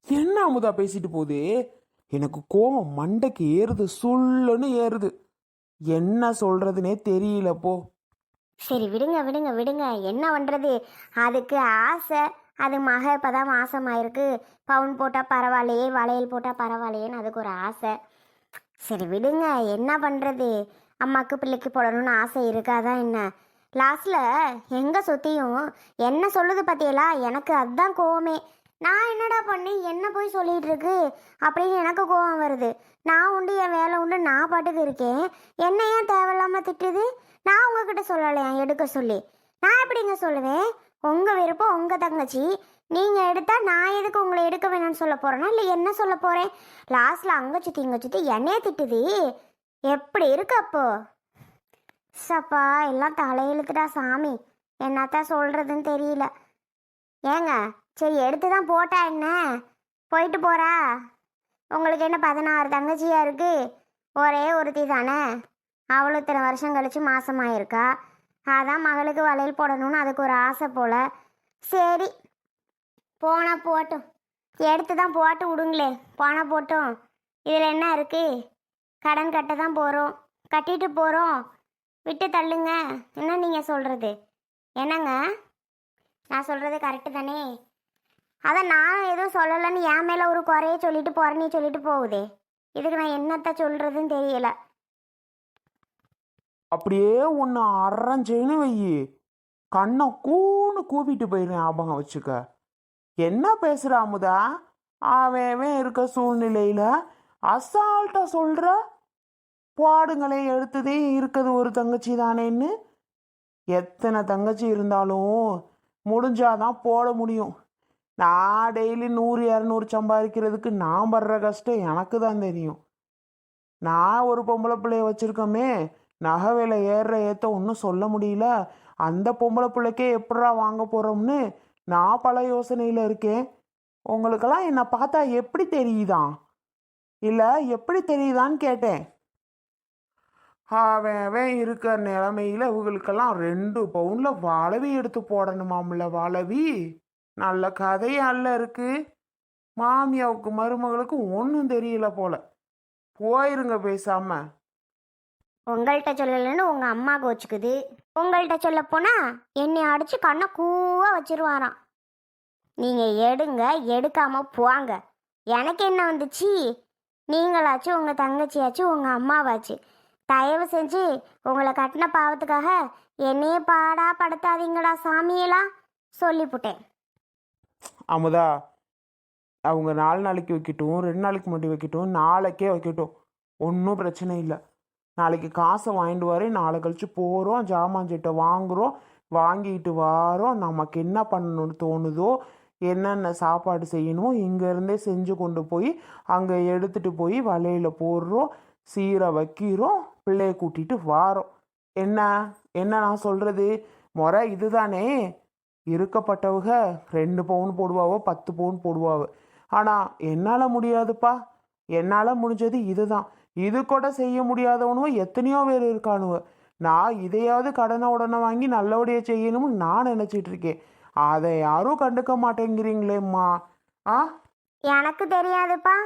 என்ன அமுதா பேசிட்டு போகுது? எனக்கு கோவம் மண்டைக்கு ஏறுது, சுள்ளுன்னு ஏறுது. என்ன சொல்றதுனே தெரியல போ. சரி விடுங்க விடுங்க விடுங்க, என்ன பண்ணுறது? அதுக்கு ஆசை. அது மக இப்போ தான் மாசமாயிருக்கு. பவுன் போட்டால் பரவாயில்லையே, வளையல் போட்டால் பரவாயில்லையேன்னு அதுக்கு ஒரு ஆசை. சரி விடுங்க, என்ன பண்ணுறது? அம்மாவுக்கு பிள்ளைக்கு போடணும்னு ஆசை இருக்காதான் என்ன? லாஸ்டில் எங்கே சுற்றியும் என்ன சொல்லுது பார்த்தியலா? எனக்கு அதுதான் கோவமே. நான் என்னடா பண்ணி என்ன போய் சொல்லிகிட்டு இருக்கு அப்படின்னு எனக்கு கோவம் வருது. நான் உண்டு என் வேலை உண்டு, நான் பாட்டுக்கு இருக்கேன். என்ன ஏன் தேவையில்லாமல் திட்டுது? நான் உங்ககிட்ட சொல்லலையா எடுக்க சொல்லி? நான் எப்படிங்க சொல்லுவேன்? உங்கள் விருப்பம், உங்கள் தங்கச்சி. நீங்கள் எடுத்தால் நான் எதுக்கு உங்களை எடுக்க வேணும்னு சொல்ல போகிறேன்னா இல்லை என்ன சொல்ல போகிறேன்? லாஸ்ட்டில் அங்கே சுற்றி இங்கே சுற்றி என்னையே திட்டுது. எப்படி இருக்கு அப்போ? சப்பா, எல்லாம் தலையெழுத்துடா சாமி. என்னத்தான் சொல்கிறதுன்னு தெரியல. ஏங்க, சரி எடுத்து தான் போட்டா என்ன, போயிட்டு போகிறா. உங்களுக்கு என்ன 16 தங்கச்சியாக இருக்குது? ஒரே ஒருத்தி தானே. அவளும் இத்தனை வருஷம் கழித்து மாசமாயிருக்கா. அதான் மகளுக்கு வளையல் போடணும்னு அதுக்கு ஒரு ஆசை போல். சரி போனால் போட்டும், எடுத்து தான் போட்டு விடுங்களே. போனால் போட்டும், இதில் என்ன இருக்குது? கடன் கட்ட தான் போகிறோம், கட்டிட்டு போகிறோம். விட்டு தள்ளுங்க. என்ன நீங்கள் சொல்கிறது? என்னங்க, நான் சொல்கிறது கரெக்டு தானே? அதான் நான் எதுவும் சொல்லலைன்னு என் மேலே ஒரு குறைய சொல்லிட்டு புறணி சொல்லிட்டு போகுதே. இதுக்கு நான் என்னத்த சொல்கிறதுன்னு தெரியல. அப்படியே ஒன்று அரைஞ்சேன்னு வையி, கண்ணை கூன்னு கூப்பிட்டு போயிடுறேன். ஞாபகம் வச்சுக்க. என்ன பேசுகிற அமுதா? அவன் இருக்க சூழ்நிலையில் அசால்ட்டா சொல்கிற. பாடுங்களே, எடுத்ததே இருக்குது ஒரு தங்கச்சி தானேன்னு. எத்தனை தங்கச்சி இருந்தாலும் முடிஞ்சாதான் போட முடியும். நான் டெய்லி 100 200 சம்பாதிக்கிறதுக்கு நான் படுற கஷ்டம் எனக்கு தான் தெரியும். நான் ஒரு பொம்பளை பிள்ளைய வச்சுருக்கோமே, நகை விலை ஏறுற ஏற்ற ஒன்றும் சொல்ல முடியல. அந்த பொம்பளை பிள்ளைக்கே எப்படா வாங்க போகிறோம்னு நான் பல யோசனையில் இருக்கேன். உங்களுக்கெல்லாம் என்னை பார்த்தா எப்படி தெரியுதான்? இல்லை எப்படி தெரியுதான்னு கேட்டேன். அவன் இருக்க நிலைமையில் இவங்களுக்கெல்லாம் 2 பவுனில் வளவி எடுத்து போடணுமாம்ல. வளவி நல்ல கதையல்ல இருக்கு. மாமியாவுக்கு மருமகளுக்கு ஒன்றும் தெரியல போல. போயிருங்க பேசாம. உங்கள்கிட்ட சொல்லலைன்னு உங்கள் அம்மா கோச்சுக்குது. உங்கள்கிட்ட சொல்ல போனால் என்னை அடித்து கண்ணை கூவா வச்சிருவாராம். நீங்கள் எடுங்க, எடுக்காமல் போங்க. எனக்கு என்ன வந்துச்சு? நீங்களாச்சும் உங்கள் தங்கச்சியாச்சும் உங்கள் அம்மாவாச்சு. தயவு செஞ்சு உங்களை கட்டின பாவத்துக்காக என்னையே பாடா படுத்தாதீங்கடா சாமியெல்லாம் சொல்லிவிட்டேன். அமுதா, அவங்க 4 நாளைக்கு வைக்கட்டும், 2 நாளைக்கு முன்னாடி வைக்கட்டும், நாளைக்கே வைக்கட்டும், ஒன்றும் பிரச்சனை இல்லை. நாளைக்கு காசை வாங்கிட்டு வரேன். நாளை கழிச்சு போகிறோம், ஜாமான்சிட்ட வாங்குகிறோம், வாங்கிட்டு வரோம். நமக்கு என்ன பண்ணணும்னு தோணுதோ, என்னென்ன சாப்பாடு செய்யணுமோ இங்கேருந்தே செஞ்சு கொண்டு போய் அங்கே எடுத்துகிட்டு போய் வலையில் போடுறோம், சீரை வைக்கிறோம், பிள்ளைய கூட்டிகிட்டு வாரோம். என்ன என்ன நான் சொல்கிறது? முறை இதுதானே. இருக்கப்பட்டவங்க 2 பவுன் போடுவாவோ, 10 பவுன் போடுவாவோ. ஆனால் என்னால் முடியாதுப்பா. என்னால் முடிஞ்சது இதுதான். இது கூட செய்ய முடியாதவனுவோ எத்தனையோ பேர் இருக்கானுவ. நான் இதையாவது கடனை உடனே வாங்கி நல்லபடியாக செய்யணும்னு நான் நினச்சிட்டு இருக்கேன். அதை யாரும் கண்டுக்க மாட்டேங்கிறீங்களேம்மா. ஆ, எனக்கு தெரியாதுப்பா.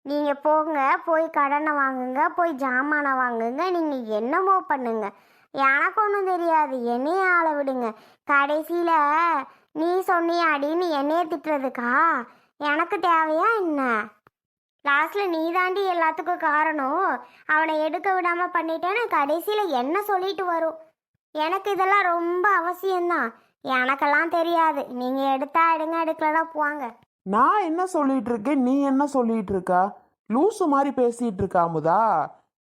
நீங்கள் போங்க, போய் கடனை வாங்குங்க, போய் ஜாமானை வாங்குங்க, நீங்கள் என்னமோ பண்ணுங்க. எனக்கு ஒன்றும் தெரியாது, என்னையே ஆள விடுங்க. கடைசியில் நீ சொன்னியாடின்னு என்னையே திட்டுறதுக்கா எனக்கு தேவையா என்ன? லாஸ்ட்டில் நீ தாண்டி எல்லாத்துக்கும் காரணம். அவனை எடுக்க விடாமல் பண்ணிட்டேன்னு கடைசியில் என்ன சொல்லிட்டு வரும். எனக்கு இதெல்லாம் ரொம்ப அவசியம்தான். எனக்கெல்லாம் தெரியாது. நீங்கள் எடுத்தா எடுங்க, எடுக்கலனா போங்க. நான் என்ன சொல்லிட்டு இருக்கேன், நீ என்ன சொல்லிட்டு இருக்கா? லூசு மாதிரி பேசிட்டு இருக்கா அமுதா.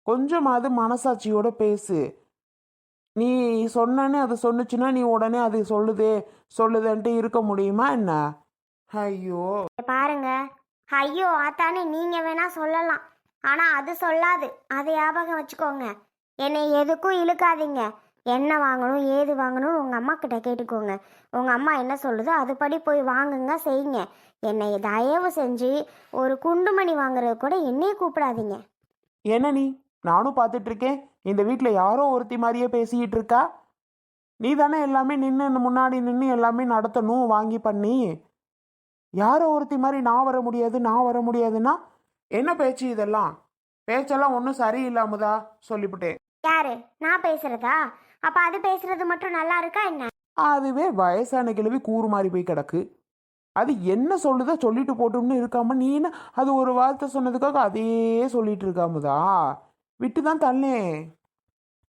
கொஞ்சமாவது மனசாட்சியோட பேசு. நீ சொன்னே அது சொன்னுச்சுன்னா நீ உடனே அது சொல்லுதேன்ட்டு இருக்க முடியுமா என்ன? ஐயோ பாருங்க, ஐயோ ஆத்தானே நீங்கள் வேணா சொல்லலாம், ஆனால் அது சொல்லாது. அதை ஞாபகம் வச்சுக்கோங்க. என்னை எதுக்கும் இழுக்காதீங்க. என்ன வாங்கணும் ஏது வாங்கணும்னு உங்கள் அம்மா கிட்ட கேட்டுக்கோங்க. உங்கள் அம்மா என்ன சொல்லுதோ அதுபடி போய் வாங்குங்க, செய்யுங்க. என்னை தயவு செஞ்சு ஒரு குண்டுமணி வாங்குறது கூட என்னையே கூப்பிடாதீங்க. என்ன நீ? நானும் பார்த்துட்டு இருக்கேன். இந்த வீட்டில் யாரோ ஒருத்தி மாதிரியே பேசிக்கிட்டு இருக்கா. நீ தானே எல்லாமே முன்னாடி நின்று எல்லாமே நடத்தணும், வாங்கி பண்ணி. யாரோ ஒருத்தி மாதிரி நான் வர முடியாது நான் வர முடியாதுன்னா என்ன பேச்சு இதெல்லாம்? பேச்செல்லாம் ஒன்றும் சரியில்லாமதா சொல்லிவிட்டேன். யாரு நான் பேசுறதா? அப்ப அது பேசுறது மட்டும் நல்லா இருக்கா என்ன? அதுவே வயசான கிழவி கூறு மாறி போய் கிடக்கு. அது என்ன சொல்லுதோ சொல்லிட்டு போட்டோம்னு இருக்காம நீ என்ன அது ஒரு வார்த்தை சொன்னதுக்காக அதையே சொல்லிட்டு இருக்காமதா? விட்டு தான் தள்ளேன்.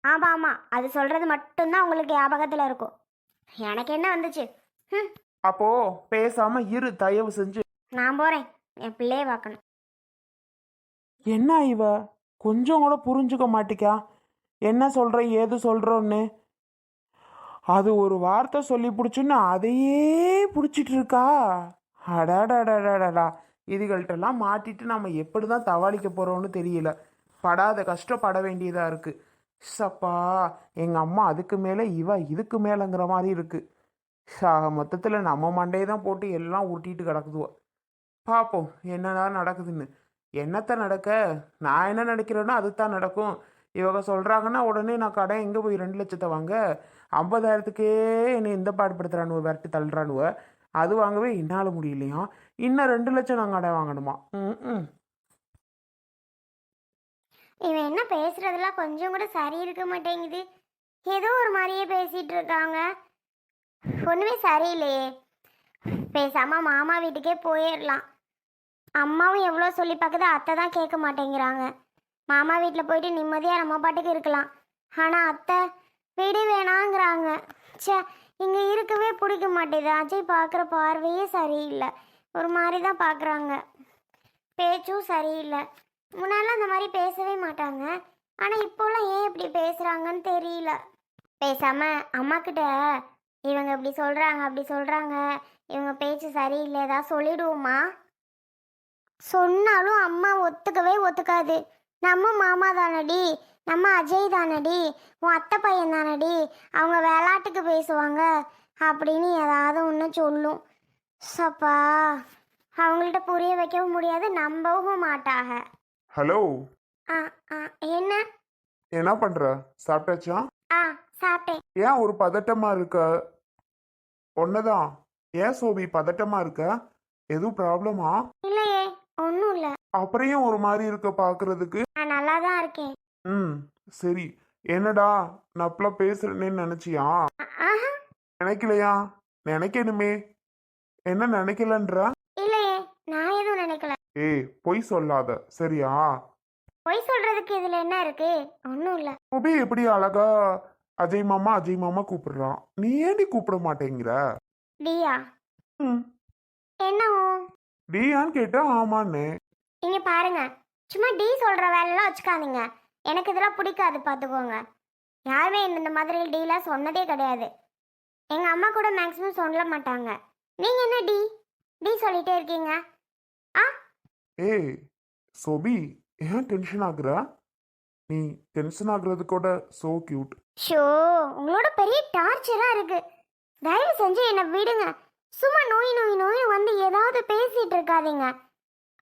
ஆமா ஆமா, அது சொல்றது மட்டும்தான் உங்களுக்கு ஞாபகத்துல இருக்கும். எனக்கு என்ன வந்துச்சு? ம், அப்போ பேசாம இரு தயவு செஞ்சு. நான் போறேன், என் பிள்ளைய பார்க்கணும். என்ன இவ கொஞ்சம் கூட புரிஞ்சுக்க மாட்டிக்கா? என்ன சொல்ற ஏது சொல்றோன்னு அது ஒரு வார்த்தை சொல்லி பிடிச்சுன்னு அதையே பிடிச்சிட்டு இருக்கா. அடாடாடாடாடா, இதுகள்கிட்டலாம் மாட்டிட்டு நம்ம எப்படி தான் தவாளிக்க போறோம்னு தெரியல. படாத கஷ்டப்பட வேண்டியதா இருக்கு. சப்பா, எங்க அம்மா அதுக்கு மேல இவ இதுக்கு மேலங்கிற மாதிரி இருக்கு. மொத்தத்தில் நம்ம மண்டையை தான் போட்டு எல்லாம் உருட்டிட்டு கிடக்குதுவோ. பார்ப்போம் என்னதான் நடக்குதுன்னு. என்னத்த நடக்க, நான் என்ன நினைக்கிறேனோ அதுதான் நடக்கும். இவங்க சொல்கிறாங்கன்னா உடனே நான் கடை எங்கே போய் 2 லட்சத்தை வாங்க, 50,000த்துக்கே என்னை இந்த பாடுபடுத்துறானுவ, விரட்டி தள்ளுறானுவ. அது வாங்கவே என்னால் முடியலையா, இன்னும் 2 லட்சம் நான் கடை வாங்கணுமா? ம். இவன் என்ன பேசுறதெல்லாம் கொஞ்சம் கூட சரி இருக்க மாட்டேங்குது. ஏதோ ஒரு மாதிரியே பேசிட்டு இருக்காங்க. ஒண்ணுமே சரியில்லையே. பேசாம மாமா வீட்டுக்கே போயிடலாம். அம்மாவும் எவ்வளோ சொல்லி பார்க்குது, அத்தை தான் கேட்க மாட்டேங்கிறாங்க. மாமா வீட்டில் போயிட்டு நிம்மதியாக நம்ம பாட்டுக்கு இருக்கலாம். ஆனால் அத்தை வீடு வேணாங்கிறாங்க. ச்சே, இங்கே இருக்கவே பிடிக்க மாட்டேது. அஜய் பார்க்குற பார்வையே சரியில்லை, ஒரு மாதிரி தான் பார்க்குறாங்க. பேச்சும் சரியில்லை. முன்னால அந்த மாதிரி பேசவே மாட்டாங்க, ஆனால் இப்போலாம் ஏன் இப்படி பேசுகிறாங்கன்னு தெரியல. பேசாம அம்மா கிட்ட இவங்க இப்படி சொல்கிறாங்க அப்படி சொல்கிறாங்க, இவங்க பேச்சு சரியில்லை ஏதாவது சொல்லிடுவோமா? சொன்னாலும் அம்மா ஒத்துக்கவே ஒத்துக்காது. நம்ம மாமா தானடி, நம்ம அஜய் தானடி, உன் அத்தை பையன் தானடி, அவங்க விளையாட்டுக்கு பேசுவாங்க அப்படின்னு ஏதாவது ஒன்று சொல்லும். சப்பா, அவங்கள்ட்ட புரிய வைக்கவும் முடியாது, நம்பவும் மாட்டாங்க. ஹலோ, ஆ ஆ என்ன? என்ன பண்ற? சாப்பிட்டாச்சா? ஆ சாப்பிட்டேன். ஏன் ஒரு பதட்டமா இருக்க? ஒன்னதான். ஏன் சோபி பதட்டமா இருக்க? எதுவும் ப்ராப்ளமா? இல்லையே, ஒன்றும் இல்லை. அப்புறம் ஏன் ஒரு மாதிரி இருக்க பாக்குறதுக்கு? நான் நல்லா தான் இருக்கேன். ம், சரி. என்னடா நப்பலா பேசுறேன்னு நினைச்சியா? ஆஹா, நினைக்கலையா? நினைக்கணுமே. என்ன நினைக்கலன்ற? இல்லையே, நான் எதுவும் நினைக்கல. ஏய், பொய் சொல்லாத சரியா? பொய் சொல்றதுக்கு இதுல என்ன இருக்கு? ஒன்றும் இல்லை. சோபி எப்படி அழகா அஜய் மாமா அஜய் மாமா கூப்பிடுறான், நீ ஏன்டி கூப்பிட மாட்டேங்கிற? டியா? ம், என்ன? டியான்னு கேட்டா ஆமான்னு. இங்க பாருங்க, சும்மா டி சொல்ற வேலைலாம் வச்சுக்காதீங்க. எனக்கு இதெல்லாம் பிடிக்காது, பார்த்துக்கோங்க. யாருமே இந்த மாதிரி டீலாம் சொன்னதே கிடையாது. எங்க அம்மா கூட மேக்ஸிமம் சொல்ல மாட்டாங்க. நீங்க என்ன டி டி சொல்லிட்டே இருக்கீங்க? ஆ, ஏய் சோபி, ஏன் டென்ஷன் ஆகுற? நீ டென்ஷன் ஆகுறது கூட சோ கியூட். ஷோ, உங்களோட பெரிய டார்ச்சரா இருக்கு. தயவு செஞ்சு என்னை விடுங்க. சும்மா நோய் நோய் நோய் வந்து ஏதாவது பேசிட்டு இருக்காதீங்க.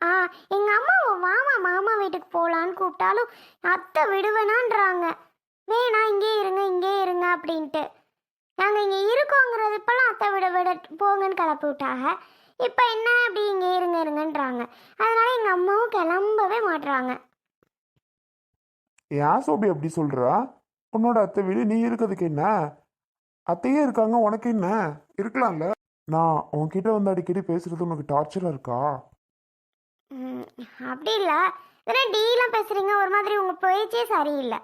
ஆ, எங்க அம்மாவை வாமா மாமா வீட்டுக்கு போகலான்னு கூப்பிட்டாலும் அத்தை விடுவேனான்றாங்க. வேணா இங்கே இருங்க இங்கே இருங்க அப்படின்ட்டு. நாங்கள் இங்கே இருக்கோங்கிறது இப்போல்லாம் அத்தை விட விட போங்கன்னு கிளப்பி விட்டாங்க. இப்போ என்ன அப்படி இங்கே இருங்க இருங்கன்றாங்க. அதனால எங்கள் அம்மாவும் கிளம்பவே மாட்டுறாங்க. ஏன் சோபி அப்படி சொல்றா? உன்னோட அத்தை வீடு, நீ இருக்கிறதுக்கு என்ன? அத்தையே இருக்காங்க, உனக்கு என்ன? இருக்கலாம்ல. நான் உன்கிட்ட வந்து அடிக்கடி பேசுறது உனக்கு டார்ச்சரா இருக்கா? ம், அப்படி இல்லை. இதெல்லாம் டீலாம் பேசுகிறீங்க, ஒரு மாதிரி உங்கள் பேச்சே சரியில்லை.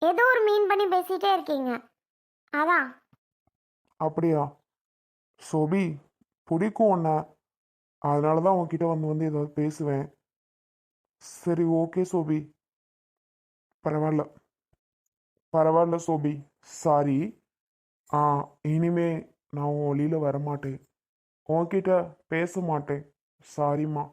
ஏதோ ஒரு மீன் பண்ணி பேசிகிட்டே இருக்கீங்க, அதான். அப்படியா? சோபி, பிடிக்கும் உன்னை, அதனால தான் உன்கிட்ட வந்து வந்து ஏதாவது பேசுவேன். சரி ஓகே சோபி, பரவாயில்ல பரவாயில்ல சோபி, சாரி. ஆ, இனிமே நான் உன் வழியில் வரமாட்டேன், உன்கிட்ட பேச மாட்டேன். சாரிம்மா.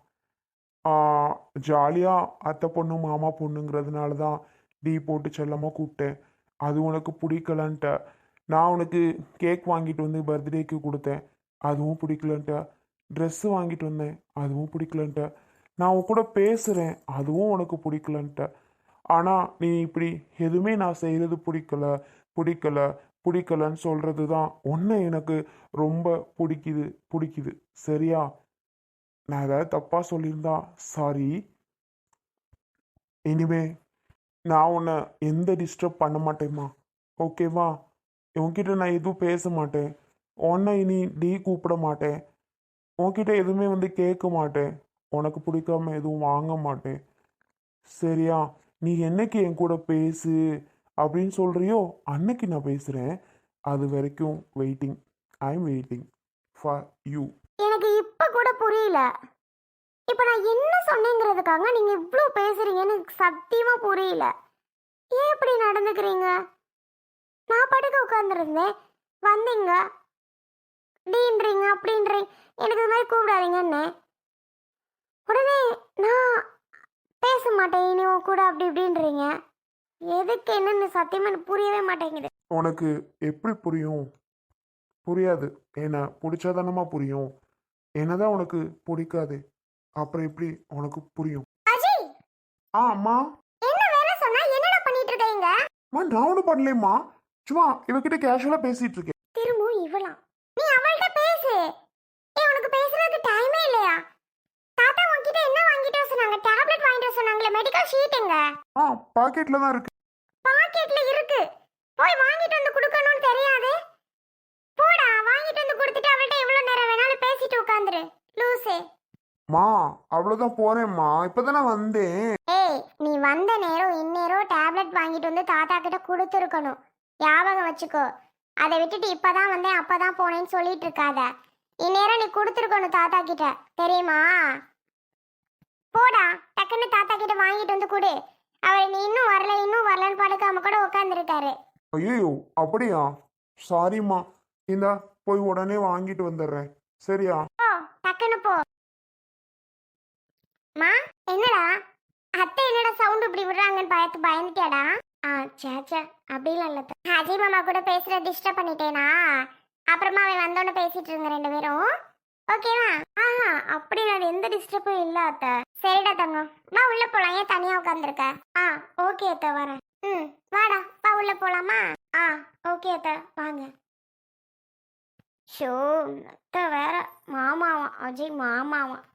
ஜாலியாக அத்தை பொண்ணு மாமா பொண்ணுங்கிறதுனால தான் டீ போட்டு செல்லமாக கூப்பிட்டேன். அது உனக்கு பிடிக்கலன்ட்ட. நான் உனக்கு கேக் வாங்கிட்டு வந்து பர்த்டேக்கு கொடுத்தேன், அதுவும் பிடிக்கலன்ட்ட. ட்ரெஸ்ஸு வாங்கிட்டு வந்தேன், அதுவும் பிடிக்கலன்ட்ட. நான் உன் கூட பேசுகிறேன், அதுவும் உனக்கு பிடிக்கலன்ட்ட. ஆனால் நீ இப்படி எதுவுமே நான் செய்கிறது பிடிக்கல பிடிக்கல பிடிக்கலன்னு சொல்கிறது தான் ஒன்று எனக்கு ரொம்ப பிடிக்குது சரியா? நான் ஏதாவது தப்பாக சொல்லியிருந்தா சாரி. இனிமே நான் உன்னை எந்த டிஸ்டர்ப் பண்ண மாட்டேம்மா. ஓகேவா? உன்கிட்ட நான் எதுவும் பேச மாட்டேன். உன்னை இனி டீ கூப்பிட மாட்டேன். உன்கிட்ட எதுவுமே வந்து கேட்க மாட்டேன். உனக்கு பிடிக்காம எதுவும் வாங்க மாட்டேன். சரியா? நீ என்னைக்கு என் கூட பேசு அப்படின்னு சொல்றியோ அன்னைக்கு நான் பேசுகிறேன். அது வரைக்கும் waiting. I am waiting for you. எனக்கு இப்போ கூட புரியல. இப்போ நான் என்ன சொன்னேங்கிறதுக்காக நீங்கள் இவ்வளோ பேசுறீங்கன்னு எனக்கு சத்தியமாக புரியல. ஏன் இப்படி நடந்துக்கிறீங்க? நான் படுக்க உட்காந்துருந்தேன், வந்தீங்க டீன்றீங்க அப்படின்றீங்க, எனக்கு இது மாதிரி கூப்பிடாதீங்கன்னு. உடனே நான் பேச மாட்டேன் இனி உன் கூட அப்படி இப்படின்றீங்க. எதுக்கு என்னன்னு சத்தியமா எனக்கு புரியவே மாட்டேங்குது. உனக்கு எப்படி புரியும்? புரியாது. என்ன பிடிச்சாதானமா புரியும். என்னதான் உனக்கு பிடிக்காது, அப்புறம் எப்படி உனக்கு புரியும்? அஜய், அம்மா. என்ன வேலை சொன்னா என்னடா பண்ணிட்டு இருக்கீங்க? அம்மா நான் ஒன்றும் பண்ணலையம்மா. சும்மா இவகிட்ட கேஷுவலாக பேசிட்டு இருக்கேன். திரும்பவும் இவளாம். நீ அவள்கிட்ட பேசு. ஏய், உனக்கு பேசுறதுக்கு டைமே இல்லையா? தாத்தா உன்கிட்ட என்ன வாங்கிட்டு வர சொன்னாங்க? டேப்லெட் வாங்கிட்டு வர சொன்னாங்களே, மெடிக்கல் ஷீட் எங்க? பாக்கெட்ல தான் இருக்கு. பாக்கெட்ல இருக்கு. போய் வாங்கிட்டு வந்து கொடுக்கணும்னு தெரியாது? போடா, வாங்கிட்டு வந்து கொடுத்துட்டு அவள்கிட்ட எவ்வளவு நேரம் வேணாலும் பேசிட்டு உட்காந்துரு. லூசே. மா அவ்வளோதான் போறேம்மா. இப்போதானே வந்தேன். ஏய், நீ வந்த நேரம் இந்நேரம் டேப்லெட் வாங்கிட்டு வந்து தாத்தா கிட்ட கொடுத்துருக்கணும். ஞாபகம் வச்சுக்கோ. அதை விட்டுட்டு இப்பதான் வந்தேன் அப்பதான் போனேன்னு சொல்லிட்டு இருக்காத. இந்நேரம் நீ கொடுத்துருக்கணும் தாத்தா கிட்ட, தெரியுமா? போடா, டக்குன்னு தாத்தா கிட்ட வாங்கிட்டு வந்து கொடு. அவர் நீ இன்னும் வரலன்னு படுக்காம கூட உட்காந்துருக்காரு. ஐயோ அப்படியா? சாரிம்மா. இந்தா போய் உடனே வாங்கிட்டு வந்துடுறேன். சரியா? போ, டக்குன்னு போ. மா, என்னடா அத்தை என்னடா சவுண்ட் இப்படி விடுறாங்கன்னு பயந்துட்டியாடா? சேச்சா அப்படிலாம் இல்லை. அஜய் மாமா கூட பேசுற டிஸ்டர்ப் பண்ணிட்டேனா? அப்புறமா அவன் வந்தோன்னு பேசிட்டு இருங்க ரெண்டு பேரும். ஓகேவா? அப்படி நான் எந்த டிஸ்டர்பும் இல்லை அத்தை. சரிடா தங்கம், வா உள்ள போலாம். ஏன் தனியா உட்காந்துருக்க? ஓகே அத்தை, வரேன். வாடா, வா உள்ள போலாமா? ஓகே அத்தை, வாங்க. ஷோ, அத்தை வேற மாமாவான், அஜய் மாமாவான்.